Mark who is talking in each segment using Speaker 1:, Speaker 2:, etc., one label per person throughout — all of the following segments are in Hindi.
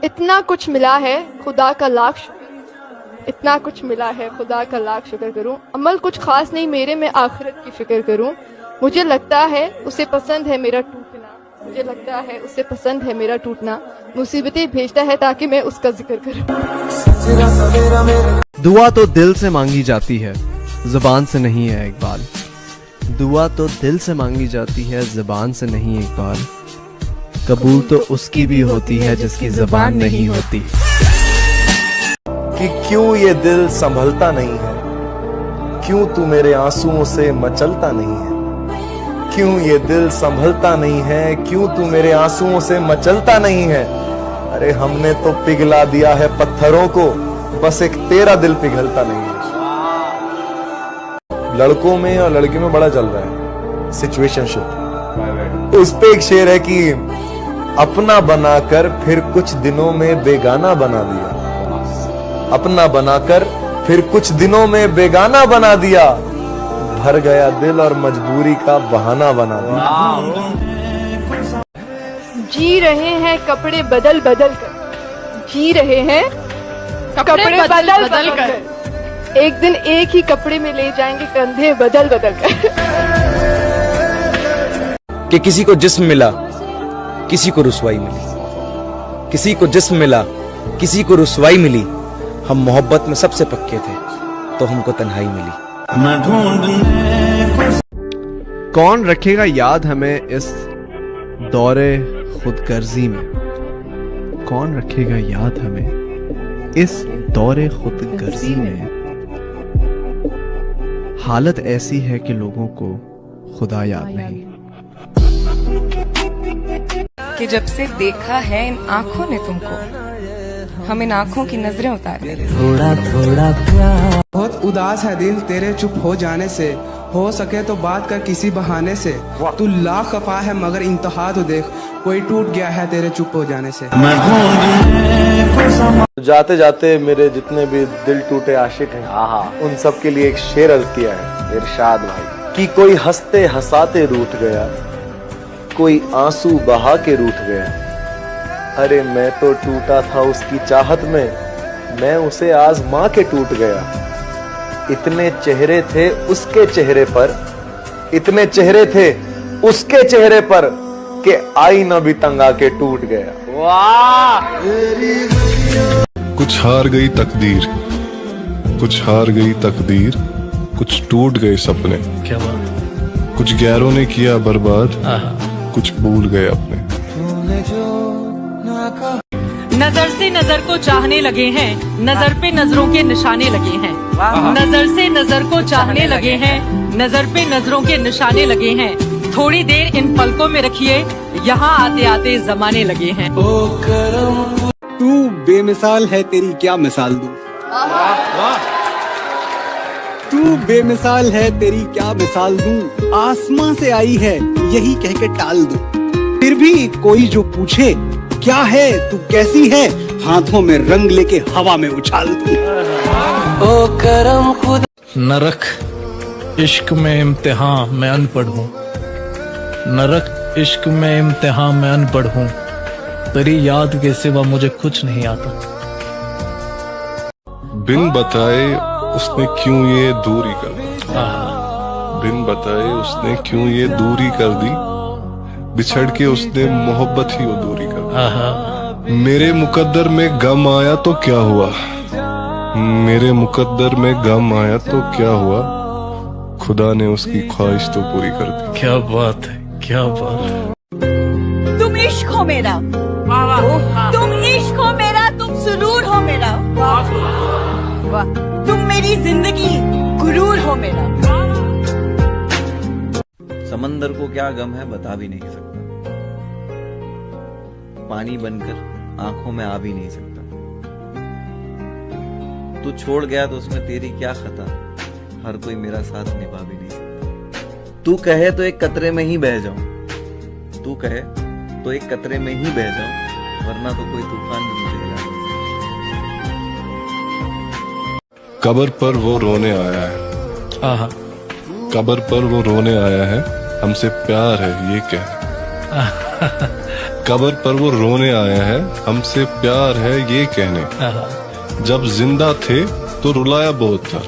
Speaker 1: इतना कुछ मिला है खुदा का लाख शुक्र, इतना कुछ मिला है खुदा का लाख शुक्र करूं। अमल कुछ खास नहीं मेरे, मैं आखिरत की फिक्र करूं। मुझे लगता है उसे पसंद है मेरा टूटना, मुझे लगता है उसे पसंद है मेरा टूटना। मुसीबतें भेजता है ताकि मैं उसका जिक्र करूं।
Speaker 2: दुआ तो दिल से मांगी जाती है, जुबान से नहीं है इकबाल। दुआ तो दिल से मांगी जाती है, जुबान से नहीं इकबाल। कबूल तो उसकी भी होती है जिसकी जुबान नहीं होती।
Speaker 3: कि क्यों ये दिल संभलता नहीं है, क्यों तू मेरे आंसुओं से मचलता नहीं है। क्यों ये दिल संभलता नहीं है, क्यों तू मेरे आंसुओं से मचलता नहीं है। अरे हमने तो पिघला दिया है पत्थरों को, बस एक तेरा दिल पिघलता नहीं है। लड़कों में और लड़कियों में बड़ा चल रहा है सिचुएशनशिप। तो इस पे एक शेर है कि अपना बनाकर फिर कुछ दिनों में बेगाना बना दिया, अपना बनाकर फिर कुछ दिनों में बेगाना बना दिया। भर गया दिल और मजबूरी का बहाना बना दिया।
Speaker 1: जी रहे हैं कपड़े बदल बदल कर, जी रहे हैं कपड़े बदल बदल कर। एक दिन एक ही कपड़े में ले जाएंगे कंधे बदल बदल कर।
Speaker 4: कि किसी को जिस्म मिला किसी को रुसवाई मिली, किसी को जिस्म मिला किसी को रुसवाई मिली। हम मोहब्बत में सबसे पक्के थे तो हमको तन्हाई मिली।
Speaker 2: कौन रखेगा याद हमें इस दौरे खुदगर्जी में, कौन रखेगा याद हमें इस दौरे खुदगर्जी में। हालत ऐसी है कि लोगों को खुदा याद नहीं।
Speaker 5: कि जब से देखा है इन आँखों ने तुमको, हम इन आँखों की नजरें उतार ले।
Speaker 6: थोड़ा थोड़ा प्यार। बहुत उदास है दिल तेरे चुप हो जाने से, हो सके तो बात कर किसी बहाने से। तू लाख खफा है मगर इंतहा तो देख, कोई टूट गया है तेरे चुप हो जाने से।
Speaker 3: जाते जाते मेरे जितने भी दिल टूटे आशिक हैं, उन सब के लिए एक शेर अर्ज किया है इरशाद भाई कि कोई हंसते हंसाते रूठ गया, कोई आंसू बहा के रूठ गया। अरे मैं तो टूटा था उसकी चाहत में, मैं उसे आजमा के टूट गया। इतने चेहरे थे उसके चेहरे पर, इतने चेहरे थे उसके चेहरे पर कि आईना भी तंगा के टूट गया। वाह!
Speaker 7: कुछ हार गई तकदीर, कुछ हार गई तकदीर, कुछ टूट गए सपने।
Speaker 8: क्या बात।
Speaker 7: कुछ गैरों ने किया बर्बाद, कुछ भूल गए अपने।
Speaker 9: नजर से नजर को चाहने लगे हैं, नजर पे नजरों के निशाने लगे हैं। नजर से नजर को चाहने लगे हैं, नजर पे नजरों के निशाने लगे हैं। थोड़ी देर इन पलकों में रखिए, यहाँ आते आते जमाने लगे हैं।
Speaker 6: तू बेमिसाल है तेरी क्या मिसाल दूं, तू बेमिसाल है तेरी क्या मिसाल दूं। आसमां से आई है यही कह के टाल दूं, फिर भी कोई जो पूछे क्या है तू कैसी है, हाथों में रंग लेके हवा में उछाल दूं। ओ करम खुदा।
Speaker 8: न रख इश्क में इम्तिहान मैं अनपढ़ हूँ, न रख इश्क में इम्तिहान मैं अनपढ़ हूँ। तेरी याद के सिवा मुझे कुछ नहीं आता।
Speaker 7: बिन बताए उसने क्यों ये दूरी कर दी, बिन बताए उसने क्यों ये दूरी कर दी। बिछड़ के उसने मोहब्बत ही वो दूरी कर दी। मेरे मुकद्दर में गम आया तो क्या हुआ, मेरे मुकद्दर में गम आया तो क्या हुआ। खुदा ने उसकी ख्वाहिश तो पूरी कर दी।
Speaker 8: क्या बात है, क्या बात है।
Speaker 9: तुम इश्क हो मेरा, तुम इश्क हो मेरा, तुम सुरूर हो मेरा, तुम मेरी जिंदगी गुरूर हो मेरा।
Speaker 10: समंदर को क्या गम है बता भी नहीं सकता, पानी बनकर आंखों में आ भी नहीं सकता। तू छोड़ गया तो उसमें तेरी क्या खता, हर कोई मेरा साथ निभा भी नहीं सकता। तू कहे तो एक कतरे में ही बह जाऊं, तू कहे तो एक कतरे में ही बह जाऊं, वरना तो कोई तूफान भी मुझे हिला नहीं सकता।
Speaker 7: कब्र पर वो रोने आया है, कब्र पर वो रोने आया है, हमसे प्यार है ये कह। कब्र पर वो रोने आया है, हमसे प्यार है ये कहने। जब जिंदा थे तो रुलाया बहुत था,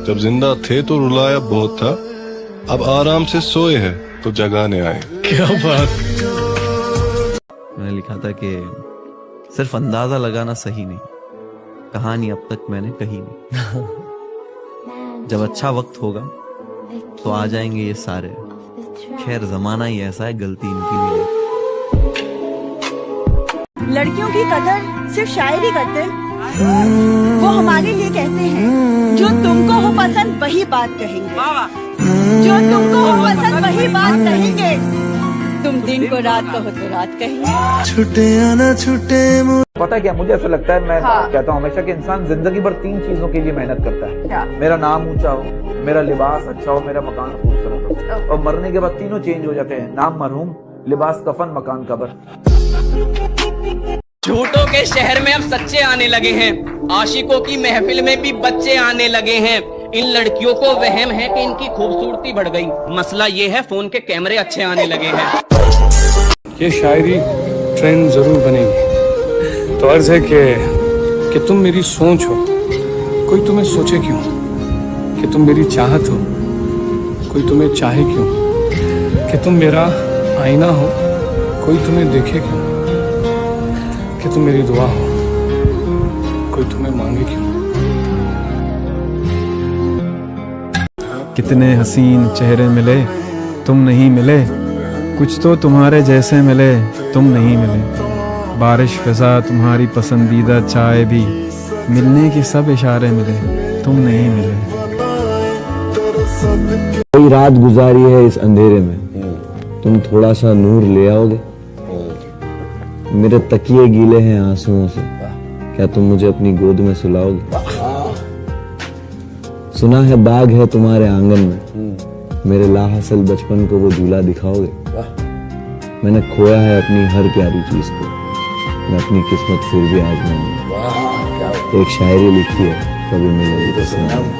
Speaker 7: जब जिंदा थे तो रुलाया बहुत था, अब आराम से सोए हैं तो जगाने आए।
Speaker 8: क्या बात।
Speaker 10: मैंने लिखा था कि सिर्फ अंदाजा लगाना सही नहीं, कहानी अब तक मैंने कही नहीं। जब अच्छा वक्त होगा तो आ जाएंगे ये सारे, खैर जमाना ही ऐसा है, गलती इनकी नहीं है।
Speaker 11: लड़कियों की कदर सिर्फ शायर ही करते, वो हमारे लिए कहते हैं जो तुमको हो पसंद वही बात कहेंगे, जो तुमको हो पसंद वही बात कहेंगे, तुम दिन को रात कहो तो रात कहेंगे।
Speaker 3: छुटे आना छुटे।
Speaker 12: पता है क्या मुझे ऐसा लगता है, मैं कहता हूँ हमेशा कि इंसान जिंदगी भर 3 चीजों के लिए मेहनत करता है।
Speaker 11: क्या?
Speaker 12: मेरा नाम ऊंचा हो, मेरा लिबास अच्छा हो, मेरा मकान खूबसूरत हो, और मरने के बाद तीनों चेंज हो जाते हैं, नाम मरहूम, लिबास कफन, मकान कब्र।
Speaker 13: झूठों के शहर में अब सच्चे आने लगे हैं, आशिकों की महफिल में भी बच्चे आने लगे हैं। इन लड़कियों को वहम है कि इनकी खूबसूरती बढ़ गई, मसला ये है फोन के कैमरे अच्छे आने लगे हैं।
Speaker 14: ये शायरी ट्रेंड जरूर बनेगी, तो अर्ज है कि तुम मेरी सोच हो, कोई तुम्हें सोचे क्यों, कि तुम मेरी चाहत हो, कोई तुम्हें चाहे क्यों, कि तुम मेरा आईना हो, कोई तुम्हें देखे क्यों, कि तुम मेरी दुआ हो, कोई तुम्हें मांगे क्यों।
Speaker 15: कितने हसीन चेहरे मिले तुम नहीं मिले, कुछ तो तुम्हारे जैसे मिले तुम नहीं मिले। बारिश फिजा तुम्हारी पसंदीदा चाय भी, मिलने के सब इशारे मिले तुम नहीं मिले।
Speaker 10: कोई रात गुजारी है इस अंधेरे में, तुम थोड़ा सा नूर ले आओगे। मेरे तकिए गीले हैं आंसुओं से, क्या तुम मुझे अपनी गोद में सुलाओगे। सुना है बाग है तुम्हारे आंगन में, मेरे लाहासिल बचपन को वो झूला दिखाओगे। मैंने खोया है अपनी हर प्यारी चीज को, मैं अपनी किस्मत फिर भी आजमाऊंगा। एक शायरी लिखी है, कभी मिलेगी तो सुनाऊंगा।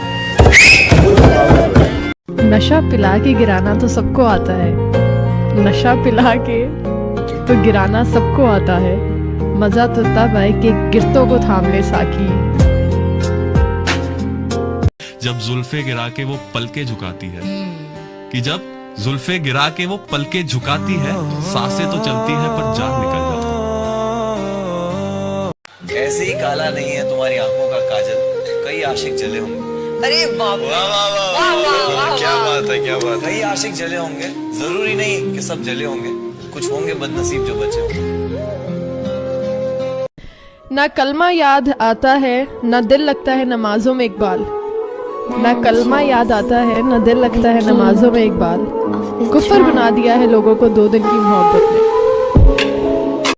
Speaker 16: नशा पिला के गिराना तो सबको आता है, नशा पिला के तो गिराना सबको आता है। मजा तो तब है कि गिरतों को थाम ले साकी।
Speaker 17: जब जुल्फे गिरा के वो पलके झुकाती है, कि जब जुल्फे गिरा के वो पलके झुकाती है, सांसें तो चलती है पर जान निकल जाती है।
Speaker 10: ऐसे ही काला नहीं है तुम्हारी आंखों का काजल, कई आशिक जले होंगे।
Speaker 11: अरे बाप रे,
Speaker 10: क्या बात है, क्या बात है। कई आशिक जले होंगे, जरूरी नहीं कि सब जले होंगे, कुछ होंगे बदनसीब जो बचे होंगे।
Speaker 16: ना कलमा याद आता है, ना दिल लगता है नमाजों में इकबाल। ना कलमा याद आता है, ना दिल लगता है नमाजों में इकबाल। कुफर बना दिया है लोगों को 2 दिन की मोहब्बत ने।